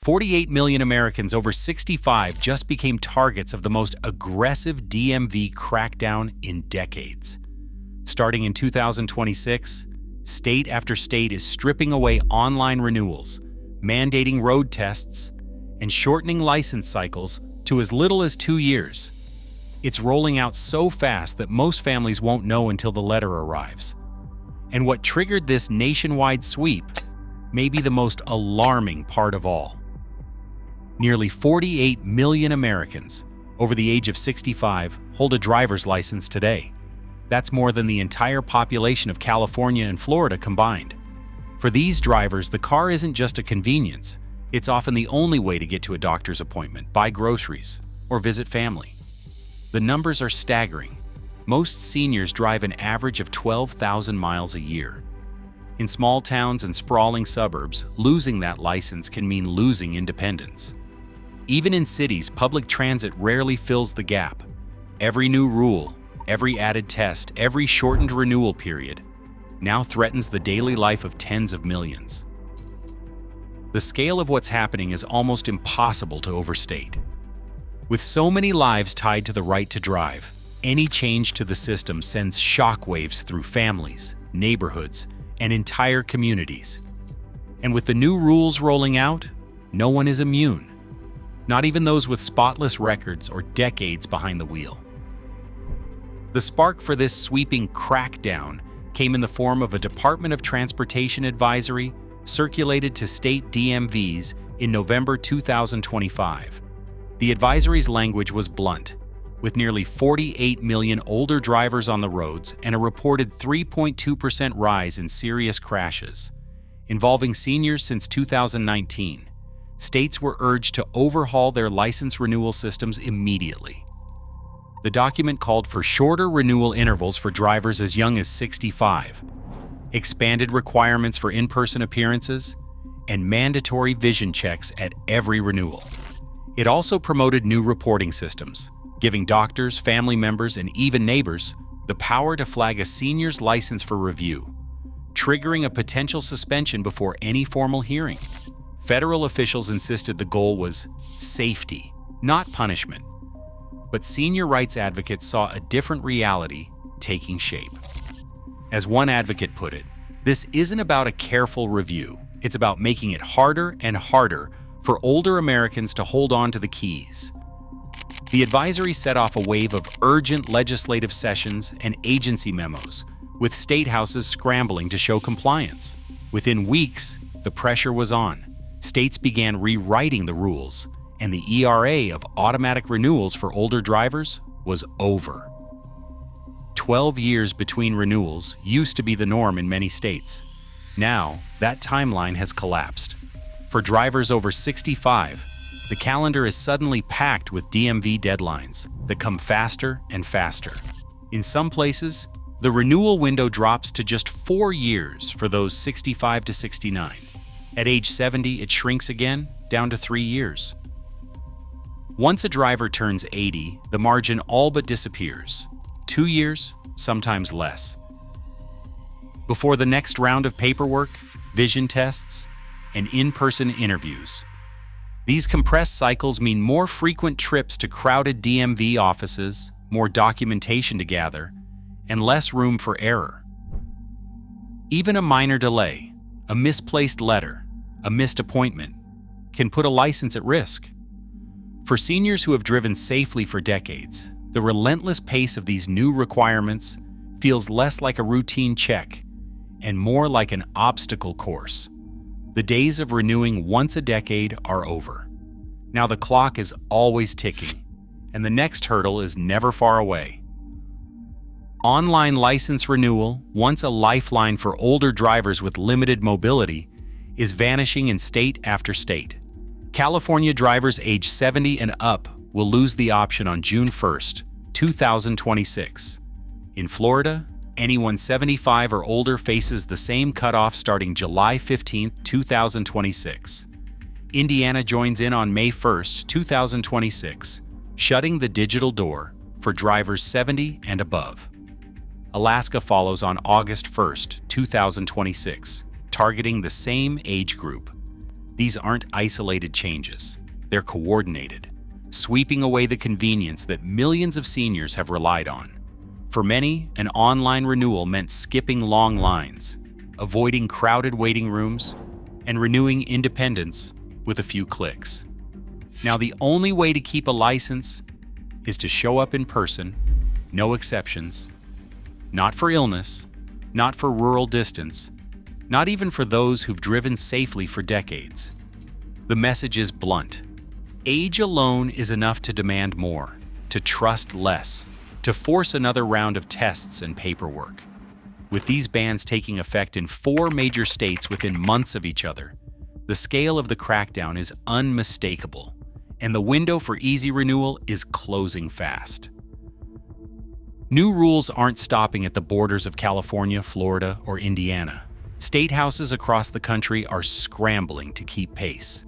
48 million Americans over 65 just became targets of the most aggressive DMV crackdown in decades. Starting in 2026, state after state is stripping away online renewals, mandating road tests, and shortening license cycles to as little as 2 years. It's rolling out so fast that most families won't know until the letter arrives. And what triggered this nationwide sweep may be the most alarming part of all. Nearly 48 million Americans over the age of 65 hold a driver's license today. That's more than the entire population of California and Florida combined. For these drivers, the car isn't just a convenience. It's often the only way to get to a doctor's appointment, buy groceries, or visit family. The numbers are staggering. Most seniors drive an average of 12,000 miles a year. In small towns and sprawling suburbs, losing that license can mean losing independence. Even in cities, public transit rarely fills the gap. Every new rule, every added test, every shortened renewal period now threatens the daily life of tens of millions. The scale of what's happening is almost impossible to overstate. With so many lives tied to the right to drive, any change to the system sends shockwaves through families, neighborhoods, and entire communities. And with the new rules rolling out, no one is immune. Not even those with spotless records or decades behind the wheel. The spark for this sweeping crackdown came in the form of a Department of Transportation advisory circulated to state DMVs in November 2025. The advisory's language was blunt, with nearly 48 million older drivers on the roads and a reported 3.2% rise in serious crashes. Involving seniors since 2019, states were urged to overhaul their license renewal systems immediately. The document called for shorter renewal intervals for drivers as young as 65, expanded requirements for in-person appearances, and mandatory vision checks at every renewal. It also promoted new reporting systems, giving doctors, family members, and even neighbors the power to flag a senior's license for review, triggering a potential suspension before any formal hearing. Federal officials insisted the goal was safety, not punishment. But senior rights advocates saw a different reality taking shape. As one advocate put it, this isn't about a careful review. It's about making it harder and harder for older Americans to hold on to the keys. The advisory set off a wave of urgent legislative sessions and agency memos, with state houses scrambling to show compliance. Within weeks, the pressure was on. States began rewriting the rules, and the ERA of automatic renewals for older drivers was over. 12 years between renewals used to be the norm in many states. Now, that timeline has collapsed. For drivers over 65, the calendar is suddenly packed with DMV deadlines that come faster and faster. In some places, the renewal window drops to just 4 years for those 65 to 69. At age 70, it shrinks again, down to 3 years. Once a driver turns 80, the margin all but disappears. 2 years, sometimes less. Before the next round of paperwork, vision tests, and in-person interviews. These compressed cycles mean more frequent trips to crowded DMV offices, more documentation to gather, and less room for error. Even a minor delay, a misplaced letter, a missed appointment, can put a license at risk. For seniors who have driven safely for decades, the relentless pace of these new requirements feels less like a routine check and more like an obstacle course. The days of renewing once a decade are over. Now the clock is always ticking, and the next hurdle is never far away. Online license renewal, once a lifeline for older drivers with limited mobility, is vanishing in state after state. California drivers age 70 and up will lose the option on June 1st, 2026. In Florida, anyone 75 or older faces the same cutoff starting July 15, 2026. Indiana joins in on May 1, 2026, shutting the digital door for drivers 70 and above. Alaska follows on August 1, 2026, targeting the same age group. These aren't isolated changes. They're coordinated, sweeping away the convenience that millions of seniors have relied on. For many, an online renewal meant skipping long lines, avoiding crowded waiting rooms, and renewing independence with a few clicks. Now, the only way to keep a license is to show up in person, no exceptions, not for illness, not for rural distance, not even for those who've driven safely for decades. The message is blunt. Age alone is enough to demand more, to trust less, to force another round of tests and paperwork. With these bans taking effect in 4 major states within months of each other, the scale of the crackdown is unmistakable, and the window for easy renewal is closing fast. New rules aren't stopping at the borders of California, Florida, or Indiana. State houses across the country are scrambling to keep pace.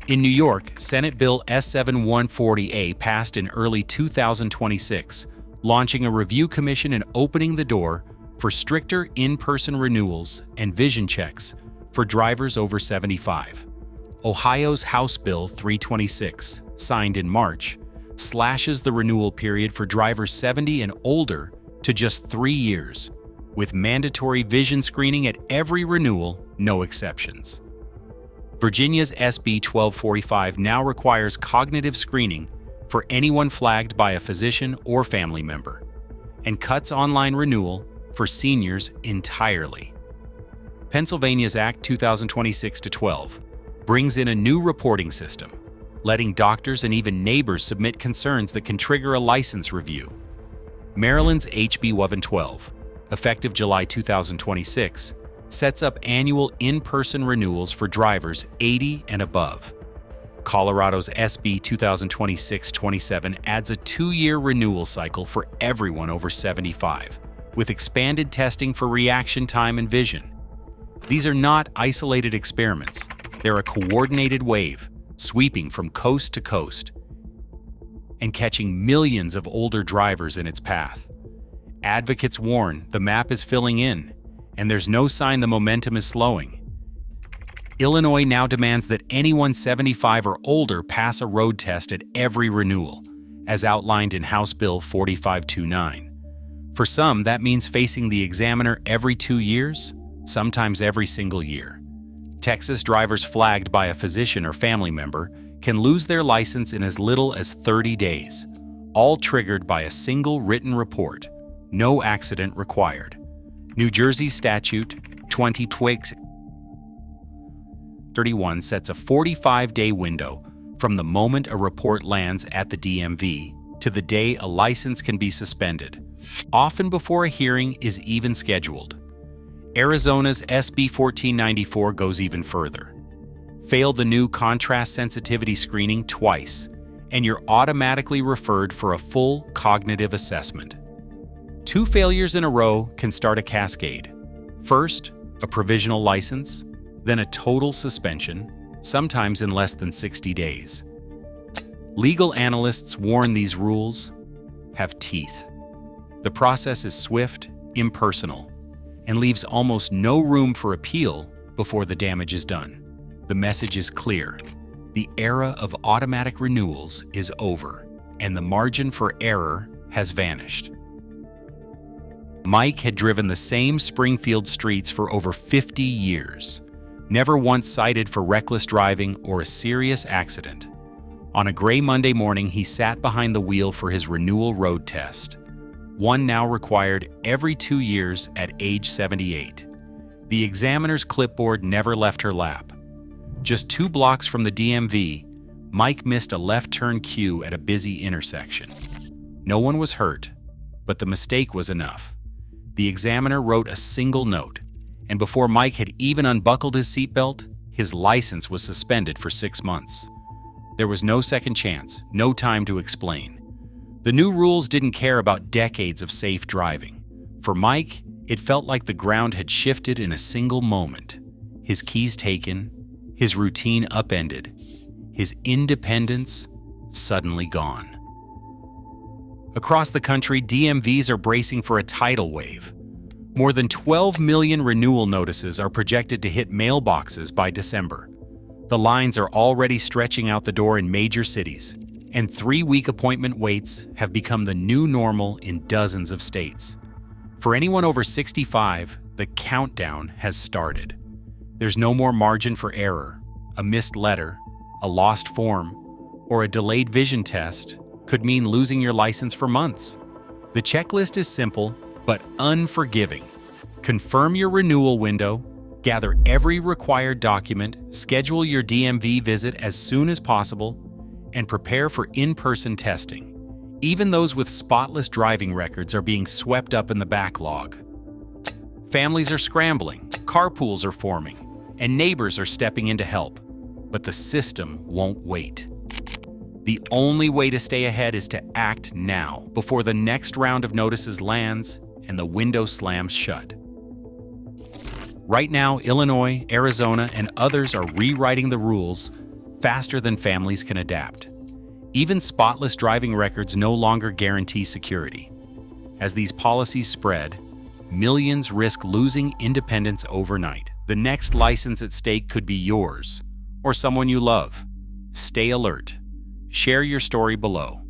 In New York, Senate Bill S7140A passed in early 2026, launching a review commission and opening the door for stricter in-person renewals and vision checks for drivers over 75. Ohio's House Bill 326, signed in March, slashes the renewal period for drivers 70 and older to just 3 years, with mandatory vision screening at every renewal, no exceptions. Virginia's SB 1245 now requires cognitive screening for anyone flagged by a physician or family member, and cuts online renewal for seniors entirely. Pennsylvania's Act 2026-12 brings in a new reporting system, letting doctors and even neighbors submit concerns that can trigger a license review. Maryland's HB 1112, effective July 2026, sets up annual in-person renewals for drivers 80 and above. Colorado's SB 2026-27 adds a 2-year renewal cycle for everyone over 75, with expanded testing for reaction time and vision. These are not isolated experiments. They're a coordinated wave, sweeping from coast to coast and catching millions of older drivers in its path. Advocates warn the map is filling in, and there's no sign the momentum is slowing. Illinois now demands that anyone 75 or older pass a road test at every renewal, as outlined in House Bill 4529. For some, that means facing the examiner every 2 years, sometimes every single year. Texas drivers flagged by a physician or family member can lose their license in as little as 30 days, all triggered by a single written report, no accident required. New Jersey Statute 2031 sets a 45-day window from the moment a report lands at the DMV to the day a license can be suspended, often before a hearing is even scheduled. Arizona's SB 1494 goes even further. Fail the new contrast sensitivity screening twice, and you're automatically referred for a full cognitive assessment. 2 failures in a row can start a cascade. First, a provisional license, then a total suspension, sometimes in less than 60 days. Legal analysts warn these rules have teeth. The process is swift, impersonal, and leaves almost no room for appeal before the damage is done. The message is clear. The era of automatic renewals is over, and the margin for error has vanished. Mike had driven the same Springfield streets for over 50 years, never once cited for reckless driving or a serious accident. On a gray Monday morning, he sat behind the wheel for his renewal road test, one now required every 2 years at age 78. The examiner's clipboard never left her lap. Just 2 blocks from the DMV, Mike missed a left turn cue at a busy intersection. No one was hurt, but the mistake was enough. The examiner wrote a single note, and before Mike had even unbuckled his seatbelt, his license was suspended for 6 months. There was no second chance, no time to explain. The new rules didn't care about decades of safe driving. For Mike, it felt like the ground had shifted in a single moment. His keys taken, his routine upended, his independence suddenly gone. Across the country, DMVs are bracing for a tidal wave. More than 12 million renewal notices are projected to hit mailboxes by December. The lines are already stretching out the door in major cities, and 3-week appointment waits have become the new normal in dozens of states. For anyone over 65, the countdown has started. There's no more margin for error. A missed letter, a lost form, or a delayed vision test could mean losing your license for months. The checklist is simple but unforgiving. Confirm your renewal window, gather every required document, schedule your DMV visit as soon as possible, and prepare for in-person testing. Even those with spotless driving records are being swept up in the backlog. Families are scrambling, carpools are forming, and neighbors are stepping in to help. But the system won't wait. The only way to stay ahead is to act now, before the next round of notices lands and the window slams shut. Right now, Illinois, Arizona, and others are rewriting the rules faster than families can adapt. Even spotless driving records no longer guarantee security. As these policies spread, millions risk losing independence overnight. The next license at stake could be yours or someone you love. Stay alert. Share your story below.